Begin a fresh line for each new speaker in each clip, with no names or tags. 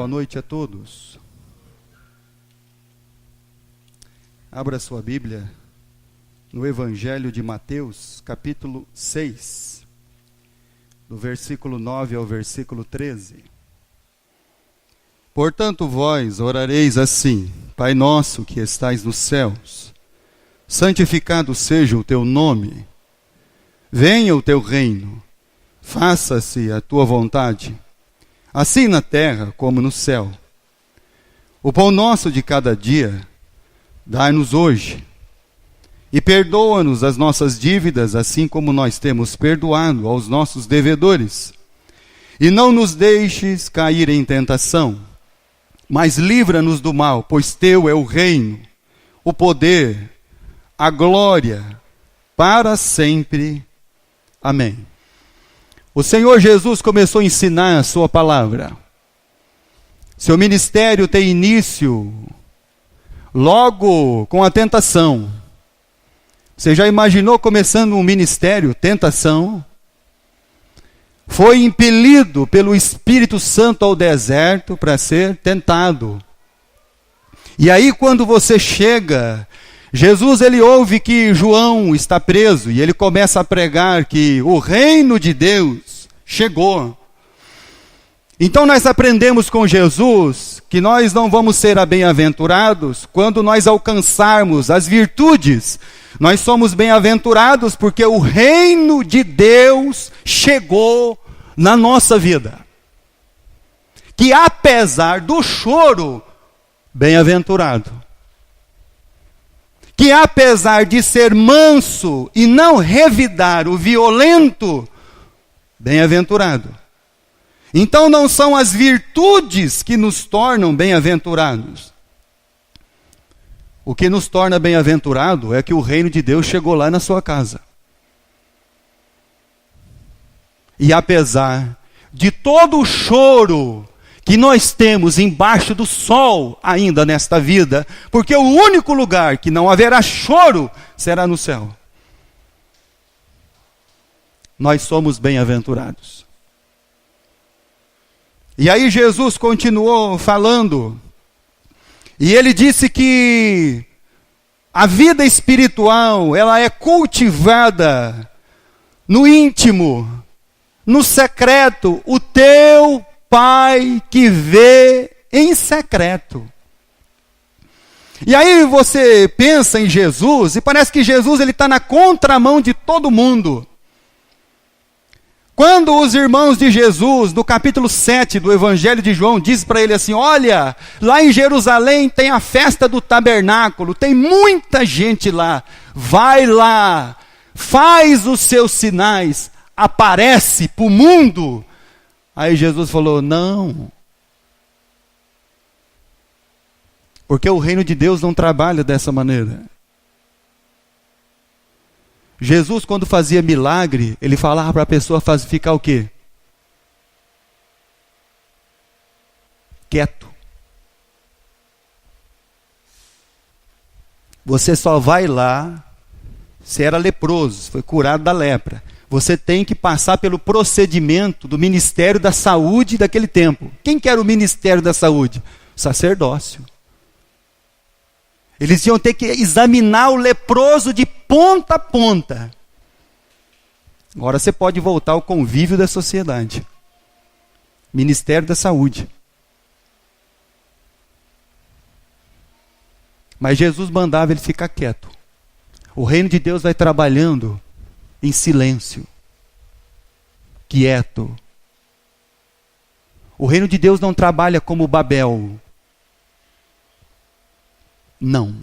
boa noite a todos. Abra sua Bíblia no Evangelho de Mateus, capítulo 6, do versículo 9 ao versículo 13. Portanto, vós orareis assim: Pai nosso que estais nos céus, santificado seja o teu nome. Venha o teu reino, faça-se a tua vontade, assim na terra como no céu. O pão nosso de cada dia, dai-nos hoje, e perdoa-nos as nossas dívidas, assim como nós temos perdoado aos nossos devedores. E não nos deixes cair em tentação, mas livra-nos do mal, pois teu é o reino, o poder, a glória, para sempre. Amém. O Senhor Jesus começou a ensinar a sua palavra. Seu ministério tem início logo com a tentação. Você já imaginou começando um ministério, tentação? Foi impelido pelo Espírito Santo ao deserto para ser tentado. E aí quando você chega, Jesus ele ouve que João está preso e ele começa a pregar que o reino de Deus chegou. Então nós aprendemos com Jesus que nós não vamos ser bem-aventurados quando nós alcançarmos as virtudes. Nós somos bem-aventurados porque o reino de Deus chegou na nossa vida. Que apesar do choro, bem-aventurado. Que apesar de ser manso e não revidar o violento, bem-aventurado. Então não são as virtudes que nos tornam bem-aventurados. O que nos torna bem-aventurado é que o reino de Deus chegou lá na sua casa. E apesar de todo o choro que nós temos embaixo do sol ainda nesta vida, porque o único lugar que não haverá choro será no céu. Nós somos bem-aventurados. E aí Jesus continuou falando, e ele disse que a vida espiritual, ela é cultivada no íntimo, no secreto. O teu Pai que vê em secreto. E aí você pensa em Jesus, e parece que Jesus está na contramão de todo mundo. Quando os irmãos de Jesus, no capítulo 7 do Evangelho de João, diz para ele assim: olha, lá em Jerusalém tem a festa do tabernáculo, tem muita gente lá, vai lá, faz os seus sinais, aparece para o mundo. Aí Jesus falou: não, porque o reino de Deus não trabalha dessa maneira. Jesus, quando fazia milagre, ele falava para a pessoa ficar o quê? Quieto. Você só vai lá se era leproso, foi curado da lepra. Você tem que passar pelo procedimento do Ministério da Saúde daquele tempo. Quem que era o Ministério da Saúde? O sacerdócio. Eles iam ter que examinar o leproso de ponta a ponta. Agora você pode voltar ao convívio da sociedade. Ministério da Saúde. Mas Jesus mandava ele ficar quieto. O reino de Deus vai trabalhando em silêncio, quieto. O reino de Deus não trabalha como Babel. Não.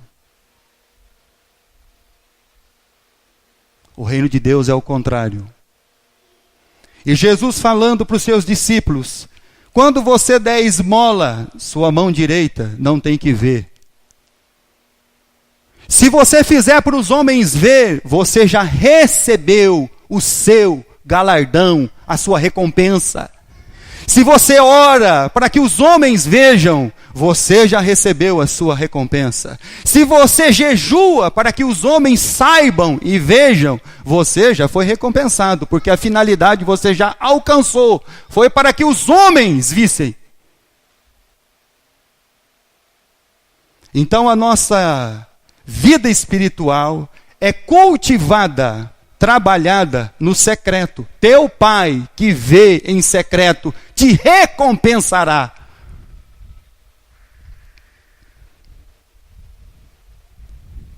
O reino de Deus é o contrário. E Jesus falando para os seus discípulos: quando você der esmola, sua mão direita não tem que ver. Se você fizer para os homens ver, você já recebeu o seu galardão, a sua recompensa. Se você ora para que os homens vejam, você já recebeu a sua recompensa. Se você jejua para que os homens saibam e vejam, você já foi recompensado, porque a finalidade você já alcançou. Foi para que os homens vissem. Então a nossa vida espiritual é cultivada, trabalhada no secreto. Teu Pai que vê em secreto te recompensará.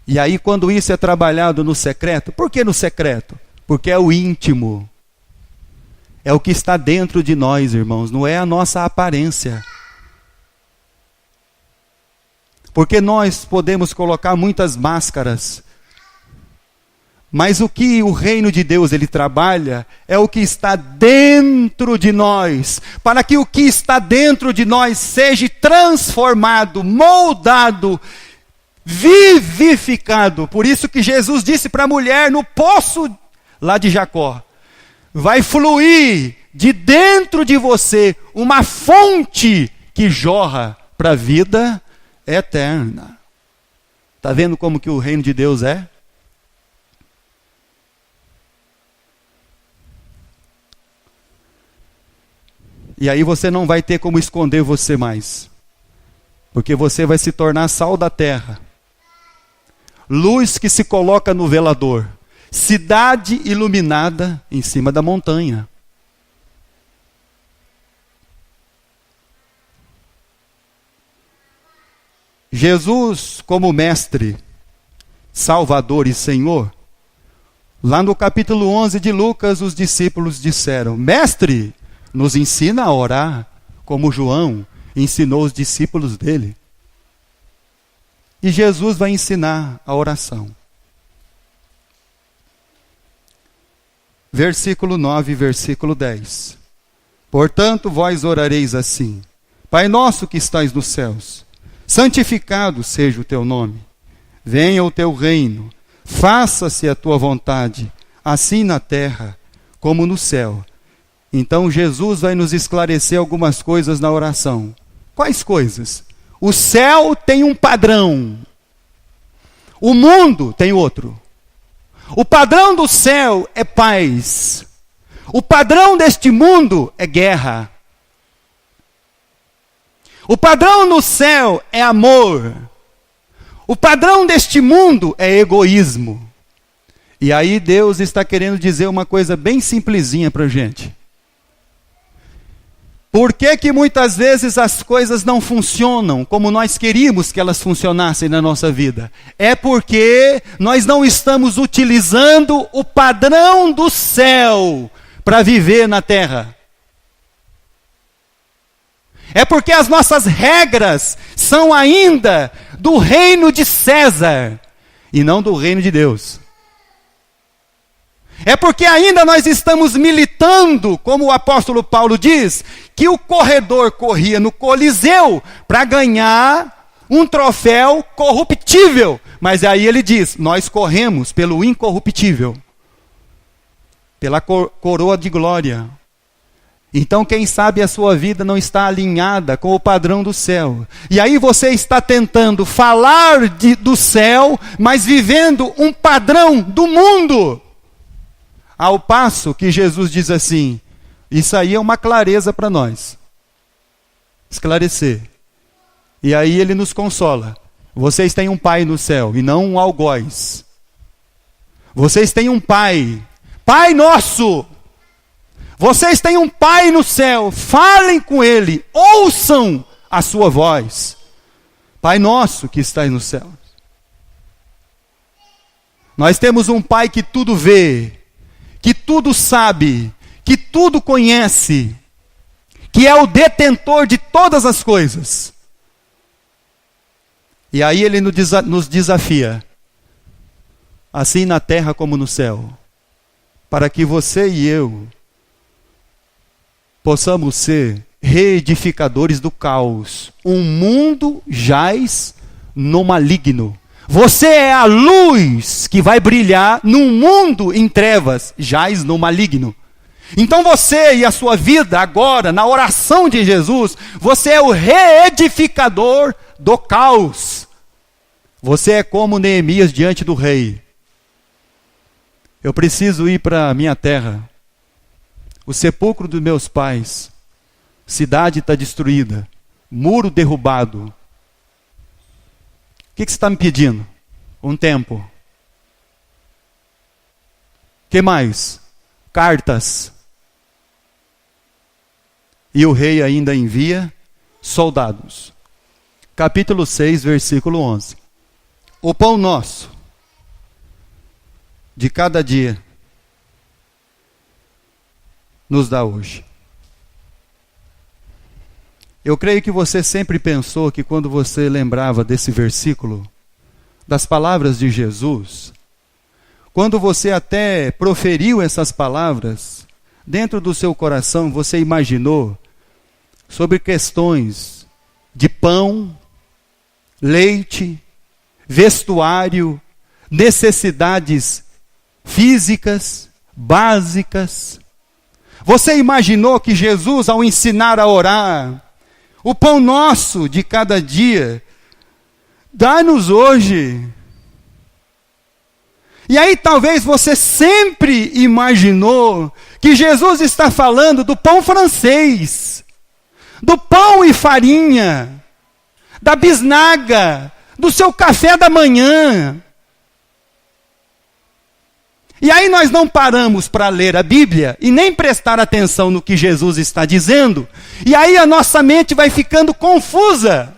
E aí, quando isso é trabalhado no secreto, por que no secreto? Porque é o íntimo. É o que está dentro de nós, irmãos, não é a nossa aparência. Porque nós podemos colocar muitas máscaras, mas o que o reino de Deus ele trabalha é o que está dentro de nós, para que o que está dentro de nós seja transformado, moldado, vivificado. Por isso que Jesus disse para a mulher no poço lá de Jacó: vai fluir de dentro de você uma fonte que jorra para a vida eterna. Está vendo como que o reino de Deus é? E aí você não vai ter como esconder você mais, porque você vai se tornar sal da terra, luz que se coloca no velador, cidade iluminada em cima da montanha. Jesus, como mestre, Salvador e Senhor, lá no capítulo 11 de Lucas, os discípulos disseram: Mestre, nos ensina a orar, como João ensinou os discípulos dele. E Jesus vai ensinar a oração. Versículo 9, versículo 10. Portanto, vós orareis assim: Pai nosso que estais nos céus, santificado seja o teu nome. Venha o teu reino. Faça-se a tua vontade, assim na terra como no céu. Então Jesus vai nos esclarecer algumas coisas na oração. Quais coisas? O céu tem um padrão. O mundo tem outro. O padrão do céu é paz. O padrão deste mundo é guerra. O padrão no céu é amor. O padrão deste mundo é egoísmo. E aí Deus está querendo dizer uma coisa bem simplesinha para a gente. Por que que muitas vezes as coisas não funcionam como nós queríamos que elas funcionassem na nossa vida? É porque nós não estamos utilizando o padrão do céu para viver na terra. É porque as nossas regras são ainda do reino de César e não do reino de Deus. É porque ainda nós estamos militando, como o apóstolo Paulo diz, que o corredor corria no Coliseu para ganhar um troféu corruptível. Mas aí ele diz, nós corremos pelo incorruptível, pela coroa de glória. Então, quem sabe a sua vida não está alinhada com o padrão do céu. E aí você está tentando falar do céu, mas vivendo um padrão do mundo. Ao passo que Jesus diz assim, isso aí é uma clareza para nós. Esclarecer. E aí ele nos consola. Vocês têm um pai no céu e não um algoz. Vocês têm um pai. Pai nosso! Vocês têm um pai no céu. Falem com ele. Ouçam a sua voz. Pai nosso que está no céu. Nós temos um pai que tudo vê, que tudo sabe, que tudo conhece, que é o detentor de todas as coisas. E aí ele nos desafia, assim na terra como no céu, para que você e eu possamos ser reedificadores do caos. Um mundo jaz no maligno. Você é a luz que vai brilhar num mundo em trevas, jaz no maligno. Então você e a sua vida agora, na oração de Jesus, você é o reedificador do caos. Você é como Neemias diante do rei. Eu preciso ir para a minha terra, o sepulcro dos meus pais, cidade está destruída, muro derrubado. que você está me pedindo? Um tempo. O que mais? Cartas. E o rei ainda envia soldados. Capítulo 6, versículo 11. O pão nosso de cada dia nos dá hoje. Eu creio que você sempre pensou que quando você lembrava desse versículo, das palavras de Jesus, quando você até proferiu essas palavras, dentro do seu coração você imaginou sobre questões de pão, leite, vestuário, necessidades físicas, básicas. Você imaginou que Jesus, ao ensinar a orar, o pão nosso de cada dia, dá-nos hoje. E aí talvez você sempre imaginou que Jesus está falando do pão francês, do pão e farinha, da bisnaga, do seu café da manhã. E aí nós não paramos para ler a Bíblia e nem prestar atenção no que Jesus está dizendo. E aí a nossa mente vai ficando confusa.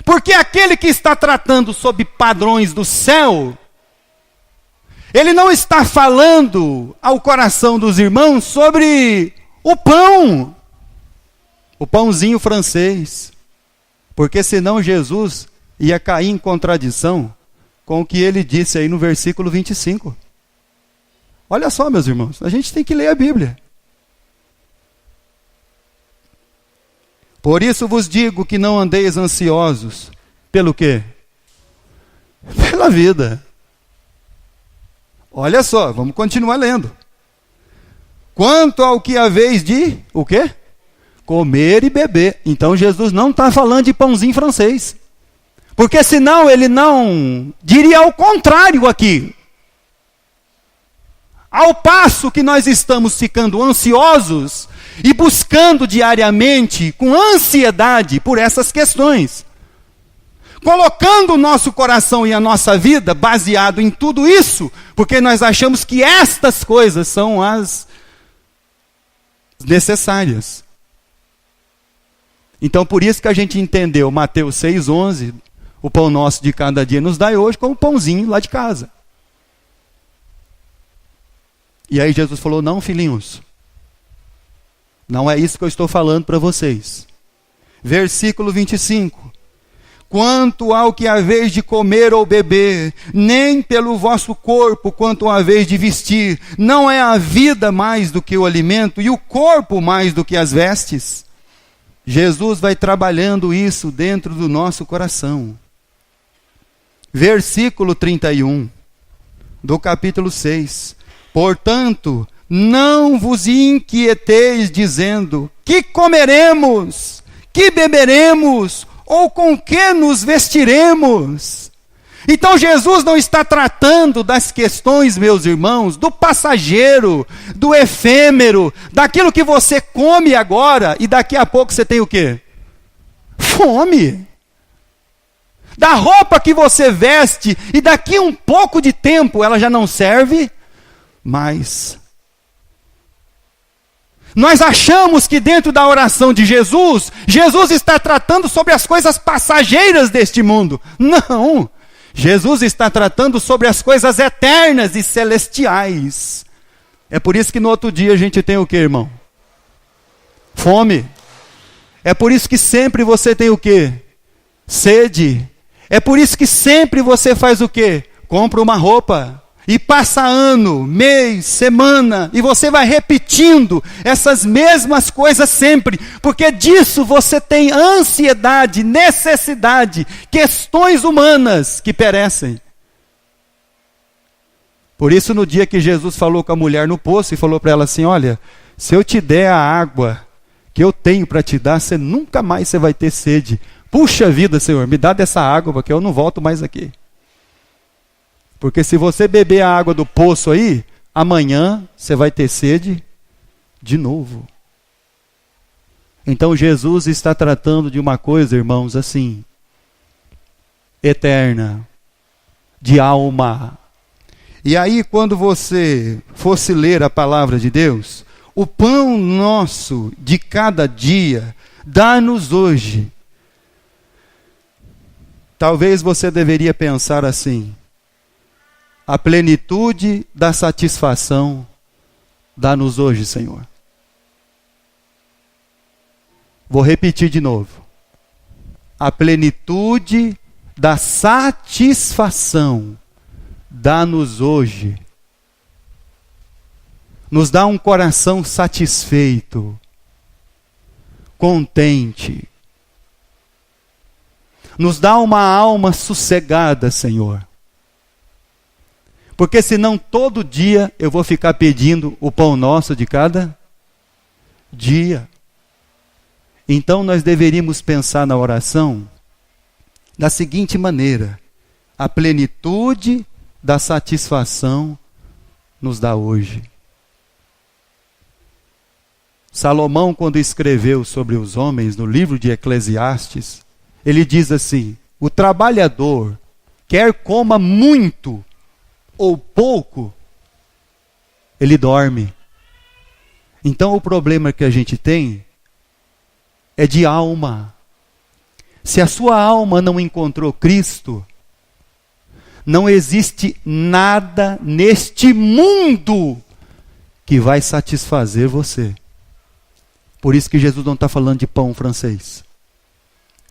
Porque aquele que está tratando sob padrões do céu, ele não está falando ao coração dos irmãos sobre o pão. O pãozinho francês. Porque senão Jesus ia cair em contradição com o que ele disse aí no versículo 25. Olha só, meus irmãos, a gente tem que ler a Bíblia. Por isso vos digo que não andeis ansiosos. Pelo quê? Pela vida. Olha só, vamos continuar lendo. Quanto ao que haveis de, o quê? Comer e beber. Então Jesus não está falando de pãozinho francês. Porque senão ele não diria ao contrário aqui. Ao passo que nós estamos ficando ansiosos e buscando diariamente, com ansiedade, por essas questões. Colocando o nosso coração e a nossa vida baseado em tudo isso, porque nós achamos que estas coisas são as necessárias. Então por isso que a gente entendeu Mateus 6,11, o pão nosso de cada dia nos dai hoje, como pãozinho lá de casa. E aí Jesus falou, não, filhinhos, não é isso que eu estou falando para vocês. Versículo 25. Quanto ao que haveis de comer ou beber, nem pelo vosso corpo quanto haveis de vestir, não é a vida mais do que o alimento e o corpo mais do que as vestes? Jesus vai trabalhando isso dentro do nosso coração. Versículo 31 do capítulo 6. Portanto, não vos inquieteis dizendo, que comeremos, que beberemos, ou com que nos vestiremos? Então Jesus não está tratando das questões, meus irmãos, do passageiro, do efêmero, daquilo que você come agora e daqui a pouco você tem o quê? Fome. Da roupa que você veste e daqui um pouco de tempo ela já não serve mais. Nós achamos que dentro da oração de Jesus, Jesus está tratando sobre as coisas passageiras deste mundo. Não! Jesus está tratando sobre as coisas eternas e celestiais. É por isso que no outro dia a gente tem o que, irmão? Fome. É por isso que sempre você tem o que? Sede. É por isso que sempre você faz o quê? Compra uma roupa. E passa ano, mês, semana, e você vai repetindo essas mesmas coisas sempre, porque disso você tem ansiedade, necessidade, questões humanas que perecem. Por isso no dia que Jesus falou com a mulher no poço e falou para ela assim, olha, se eu te der a água que eu tenho para te dar, você nunca mais vai ter sede. Puxa vida, Senhor, me dá dessa água, porque eu não volto mais aqui. Porque se você beber a água do poço aí, amanhã você vai ter sede de novo. Então Jesus está tratando de uma coisa, irmãos, assim, eterna, de alma. E aí, quando você fosse ler a palavra de Deus, o pão nosso de cada dia, dá-nos hoje. Talvez você deveria pensar assim: a plenitude da satisfação, dá-nos hoje, Senhor. Vou repetir de novo. A plenitude da satisfação, dá-nos hoje. Nos dá um coração satisfeito, contente. Nos dá uma alma sossegada, Senhor. Porque senão todo dia eu vou ficar pedindo o pão nosso de cada dia. Então nós deveríamos pensar na oração da seguinte maneira: a plenitude da satisfação nos dá hoje. Salomão, quando escreveu sobre os homens no livro de Eclesiastes, ele diz assim: o trabalhador, quer coma muito ou pouco, ele dorme. Então o problema que a gente tem é de alma. Se a sua alma não encontrou Cristo, não existe nada neste mundo que vai satisfazer você. Por isso que Jesus não está falando de pão francês.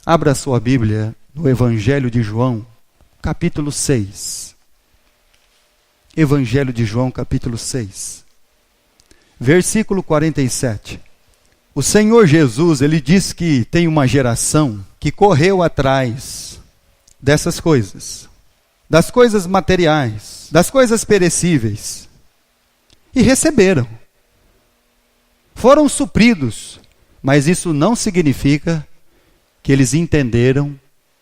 Abra a sua Bíblia no Evangelho de João, capítulo 6. Evangelho de João, capítulo 6. Versículo 47. O Senhor Jesus, ele diz que tem uma geração que correu atrás dessas coisas, das coisas materiais, das coisas perecíveis, e receberam. Foram supridos, mas isso não significa que eles entenderam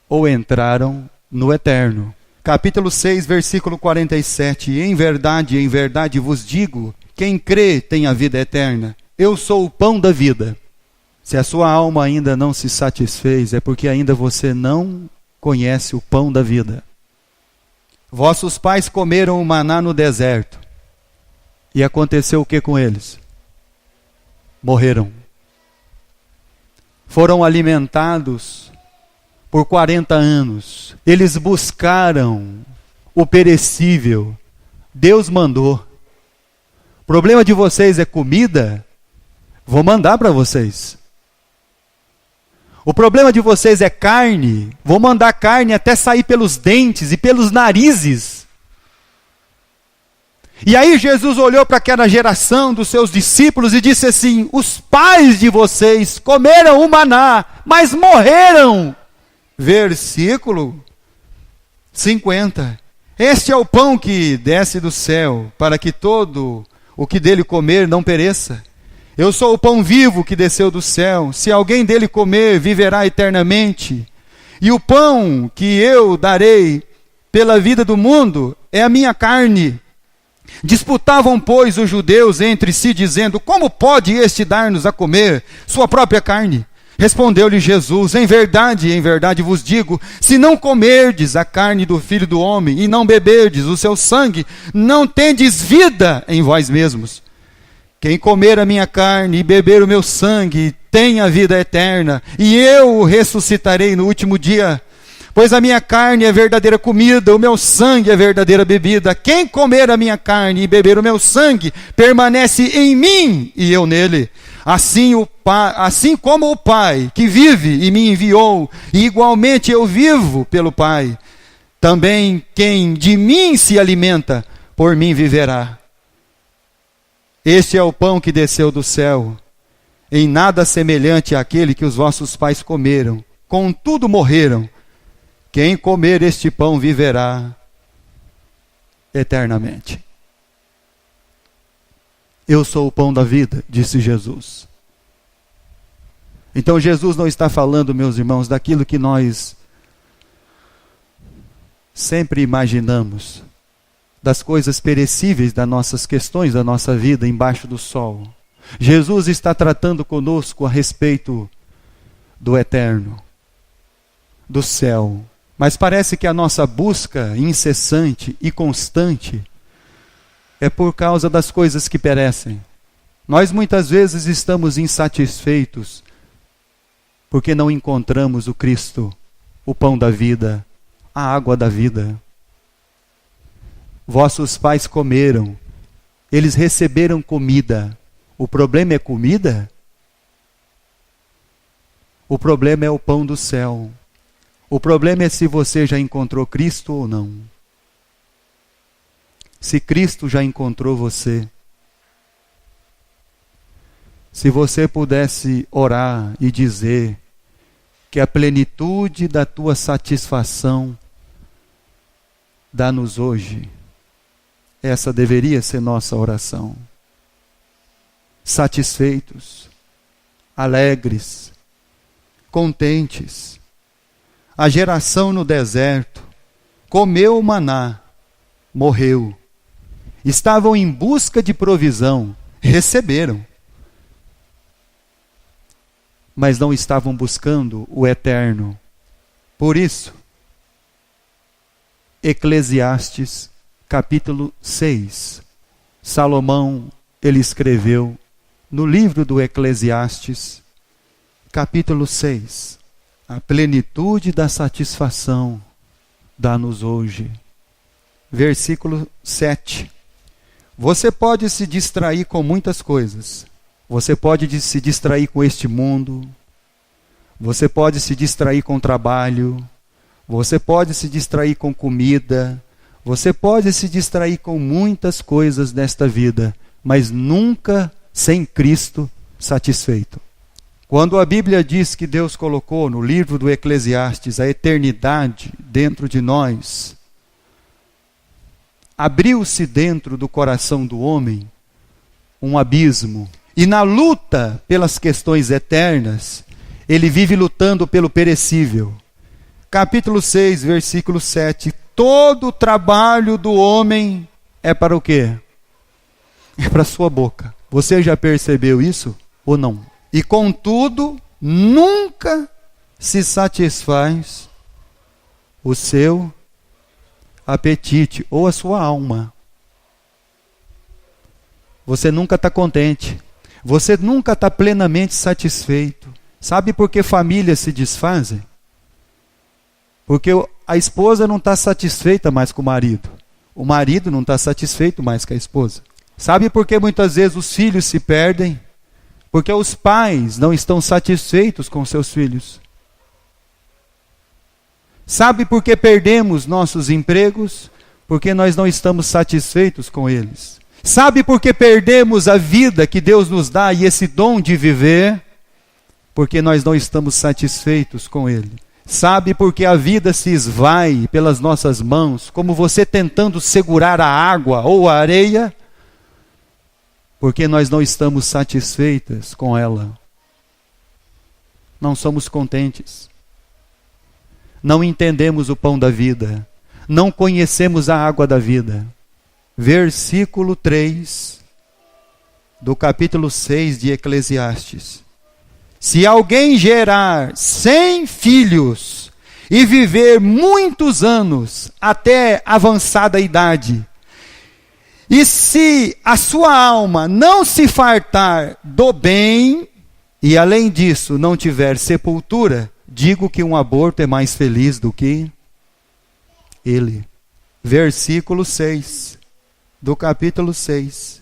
ou entraram no eterno. Capítulo 6, versículo 47. Em verdade vos digo, quem crê tem a vida eterna. Eu sou o pão da vida. Se a sua alma ainda não se satisfez, é porque ainda você não conhece o pão da vida. Vossos pais comeram o maná no deserto. E aconteceu o que com eles? Morreram. Foram alimentados por 40 anos. Eles buscaram o perecível. Deus mandou. O problema de vocês é comida? Vou mandar para vocês. O problema de vocês é carne? Vou mandar carne até sair pelos dentes e pelos narizes. E aí Jesus olhou para aquela geração dos seus discípulos e disse assim: os pais de vocês comeram o maná, mas morreram. Versículo 50. Este é o pão que desce do céu, para que todo o que dele comer não pereça. Eu sou o pão vivo que desceu do céu. Se alguém dele comer, viverá eternamente. E o pão que eu darei pela vida do mundo é a minha carne. Disputavam, pois, os judeus entre si, dizendo: como pode este dar-nos a comer sua própria carne? Respondeu-lhe Jesus: em verdade vos digo, se não comerdes a carne do Filho do Homem e não beberdes o seu sangue, não tendes vida em vós mesmos. Quem comer a minha carne e beber o meu sangue tem a vida eterna, e eu o ressuscitarei no último dia. Pois a minha carne é verdadeira comida, o meu sangue é verdadeira bebida. Quem comer a minha carne e beber o meu sangue, permanece em mim e eu nele. Assim como o Pai que vive e me enviou, e igualmente eu vivo pelo Pai, também quem de mim se alimenta, por mim viverá. Este é o pão que desceu do céu, em nada semelhante àquele que os vossos pais comeram, contudo morreram. Quem comer este pão viverá eternamente. Eu sou o pão da vida, disse Jesus. Então Jesus não está falando, meus irmãos, daquilo que nós sempre imaginamos, das coisas perecíveis, das nossas questões da nossa vida embaixo do sol. Jesus está tratando conosco a respeito do eterno, do céu. Mas parece que a nossa busca incessante e constante é por causa das coisas que perecem. Nós muitas vezes estamos insatisfeitos porque não encontramos o Cristo, o pão da vida, a água da vida. Vossos pais comeram, eles receberam comida. O problema é comida? O problema é o pão do céu. O problema é se você já encontrou Cristo ou não. Se Cristo já encontrou você, se você pudesse orar e dizer que a plenitude da tua satisfação dá-nos hoje, essa deveria ser nossa oração. Satisfeitos, alegres, contentes. A geração no deserto comeu o maná, morreu. Estavam em busca de provisão, receberam. Mas não estavam buscando o eterno. Por isso, Eclesiastes, capítulo 6. Salomão, ele escreveu no livro do Eclesiastes, capítulo 6. A plenitude da satisfação dá-nos hoje. Versículo 7. Você pode se distrair com muitas coisas. Você pode se distrair com este mundo. Você pode se distrair com trabalho. Você pode se distrair com comida. Você pode se distrair com muitas coisas nesta vida, mas nunca sem Cristo satisfeito. Quando a Bíblia diz que Deus colocou no livro do Eclesiastes a eternidade dentro de nós, abriu-se dentro do coração do homem um abismo. E na luta pelas questões eternas, ele vive lutando pelo perecível. Capítulo 6, versículo 7. Todo o trabalho do homem é para o quê? É para a sua boca. Você já percebeu isso ou não? E contudo, nunca se satisfaz o seu apetite ou a sua alma. Você nunca está contente. Você nunca está plenamente satisfeito. Sabe por que famílias se desfazem? Porque a esposa não está satisfeita mais com o marido. O marido não está satisfeito mais com a esposa. Sabe por que muitas vezes os filhos se perdem? Porque os pais não estão satisfeitos com seus filhos. Sabe por que perdemos nossos empregos? Porque nós não estamos satisfeitos com eles. Sabe por que perdemos a vida que Deus nos dá e esse dom de viver? Porque nós não estamos satisfeitos com Ele. Sabe por que a vida se esvai pelas nossas mãos, como você tentando segurar a água ou a areia? Porque nós não estamos satisfeitas com ela. Não somos contentes. Não entendemos o pão da vida. Não conhecemos a água da vida. Versículo 3 do capítulo 6 de Eclesiastes. Se alguém gerar 100 filhos e viver muitos anos até avançada idade, e se a sua alma não se fartar do bem, e além disso não tiver sepultura, digo que um aborto é mais feliz do que ele. Versículo 6 do capítulo 6.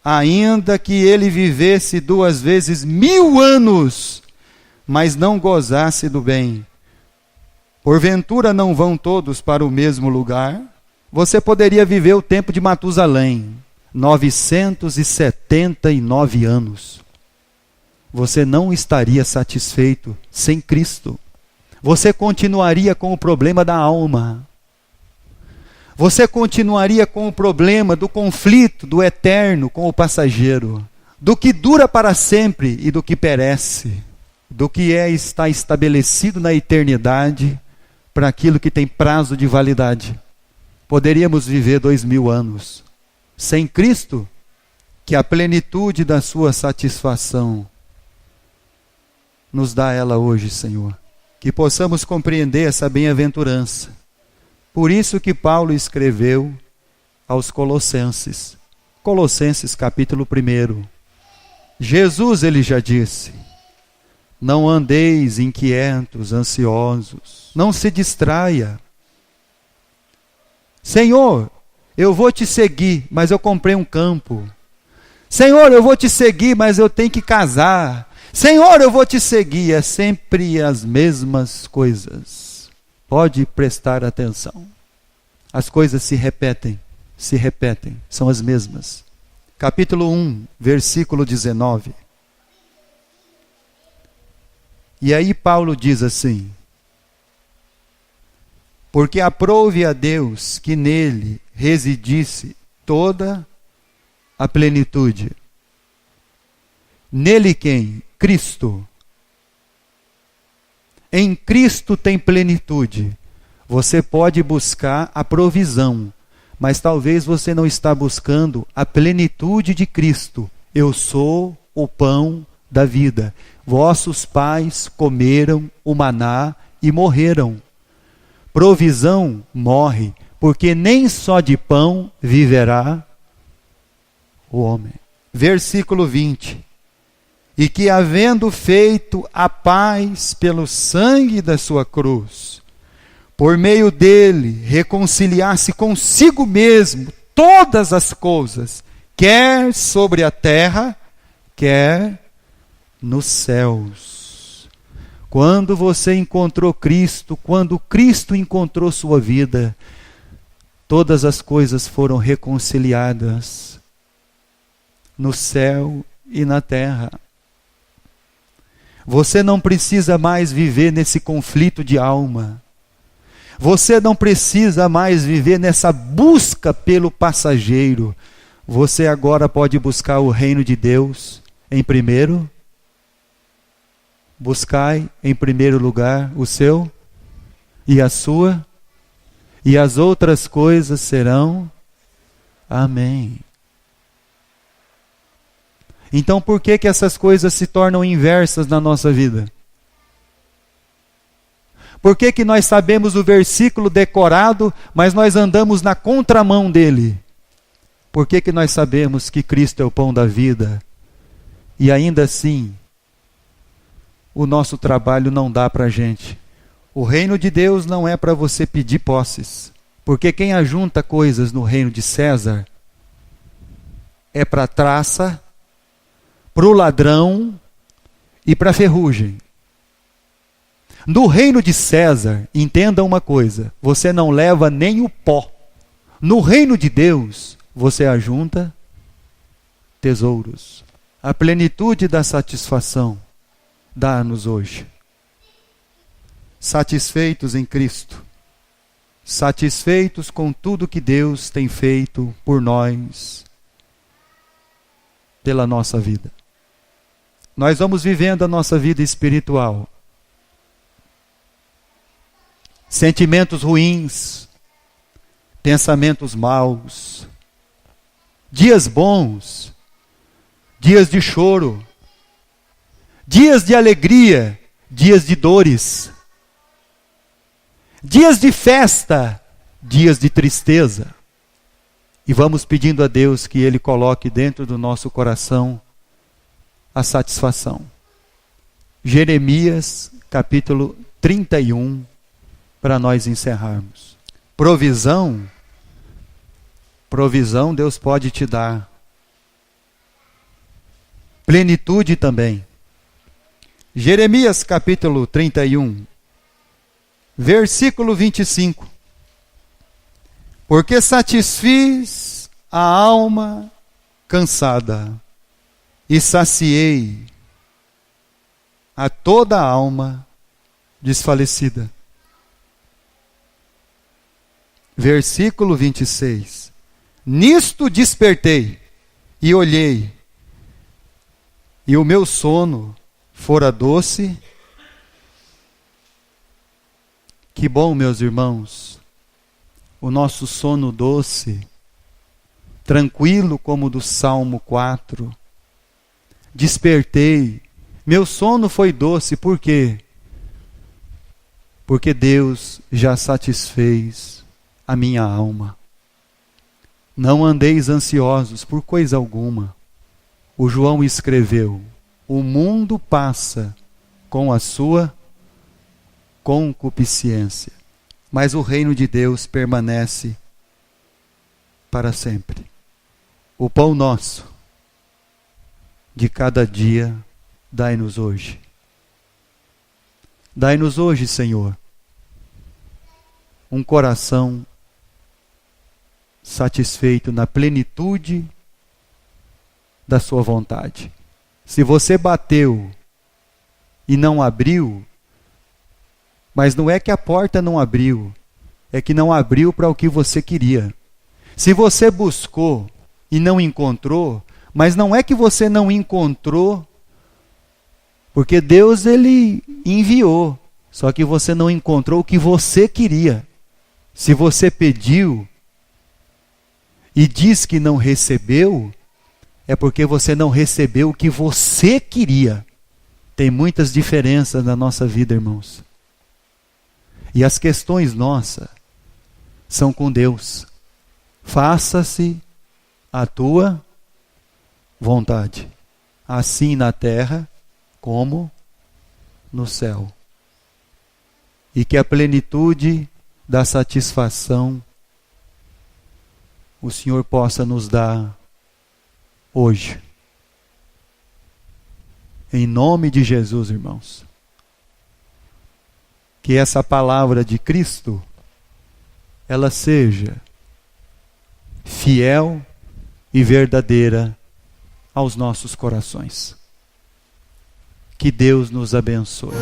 Ainda que ele vivesse 2 vezes 1000 anos, mas não gozasse do bem, porventura não vão todos para o mesmo lugar? Você poderia viver o tempo de Matusalém, 979 anos. Você não estaria satisfeito sem Cristo. Você continuaria com o problema da alma. Você continuaria com o problema do conflito do eterno com o passageiro, do que dura para sempre e do que perece, do que está estabelecido na eternidade para aquilo que tem prazo de validade. Poderíamos viver 2000 anos sem Cristo, que a plenitude da sua satisfação nos dá ela hoje, Senhor. que possamos compreender essa bem-aventurança. Por isso que Paulo escreveu aos Colossenses. Colossenses capítulo 1. Jesus, ele já disse: não andeis inquietos, ansiosos, não se distraia. Senhor, eu vou te seguir, mas eu comprei um campo. Senhor, eu vou te seguir, mas eu tenho que casar. Senhor, eu vou te seguir. É sempre as mesmas coisas. Pode prestar atenção. As coisas se repetem, são as mesmas. Capítulo 1, versículo 19. E aí Paulo diz assim: porque aprouve a Deus que nele residisse toda a plenitude. Nele quem? Cristo. Em Cristo tem plenitude. Você pode buscar a provisão, mas talvez você não está buscando a plenitude de Cristo. Eu sou o pão da vida. Vossos pais comeram o maná e morreram. Provisão morre, porque nem só de pão viverá o homem. Versículo 20. E que havendo feito a paz pelo sangue da sua cruz, por meio dele reconciliasse consigo mesmo todas as coisas, quer sobre a terra, quer nos céus. Quando você encontrou Cristo, quando Cristo encontrou sua vida, todas as coisas foram reconciliadas no céu e na terra. Você não precisa mais viver nesse conflito de alma. Você não precisa mais viver nessa busca pelo passageiro. Você agora pode buscar o reino de Deus em primeiro. Buscai em primeiro lugar o seu e a sua, e as outras coisas serão. Amém. Então por que que essas coisas se tornam inversas na nossa vida? Por que que nós sabemos o versículo decorado, mas nós andamos na contramão dele? Por que que nós sabemos que Cristo é o pão da vida, e ainda assim o nosso trabalho não dá para a gente? O reino de Deus não é para você pedir posses, porque quem ajunta coisas no reino de César é para a traça, para o ladrão e para a ferrugem. No reino de César, entenda uma coisa, você não leva nem o pó. No reino de Deus, você ajunta tesouros. A plenitude da satisfação dá-nos hoje. Satisfeitos em Cristo, satisfeitos com tudo que Deus tem feito por nós, pela nossa vida. Nós vamos vivendo a nossa vida espiritual. Sentimentos ruins, pensamentos maus, dias bons, dias de choro, dias de alegria, dias de dores, dias de festa, dias de tristeza. E vamos pedindo a Deus que Ele coloque dentro do nosso coração a satisfação. Jeremias capítulo 31, para nós encerrarmos. Provisão Deus pode te dar. Plenitude também. Jeremias capítulo 31, versículo 25. Porque satisfiz a alma cansada e saciei a toda a alma desfalecida. Versículo 26. Nisto despertei e olhei, e o meu sono fora doce. Que bom, meus irmãos, o nosso sono doce, tranquilo como o do Salmo 4. Despertei, meu sono foi doce, por quê? porque Deus já satisfez a minha alma. Não andeis ansiosos por coisa alguma. O João escreveu: o mundo passa com a sua concupiscência, mas o reino de Deus permanece para sempre. O pão nosso de cada dia dai-nos hoje. Dai-nos hoje, Senhor, um coração satisfeito na plenitude da sua vontade. Se você bateu e não abriu, mas não é que a porta não abriu, é que não abriu para o que você queria. Se você buscou e não encontrou, mas não é que você não encontrou, porque Deus, Ele enviou, só que você não encontrou o que você queria. Se você pediu e diz que não recebeu, é porque você não recebeu o que você queria. Tem muitas diferenças na nossa vida, irmãos. E as questões nossas são com Deus. Faça-se a tua vontade, assim na terra como no céu. E que a plenitude da satisfação o Senhor possa nos dar hoje. Em nome de Jesus, irmãos. Que essa palavra de Cristo, ela seja fiel e verdadeira aos nossos corações. Que Deus nos abençoe.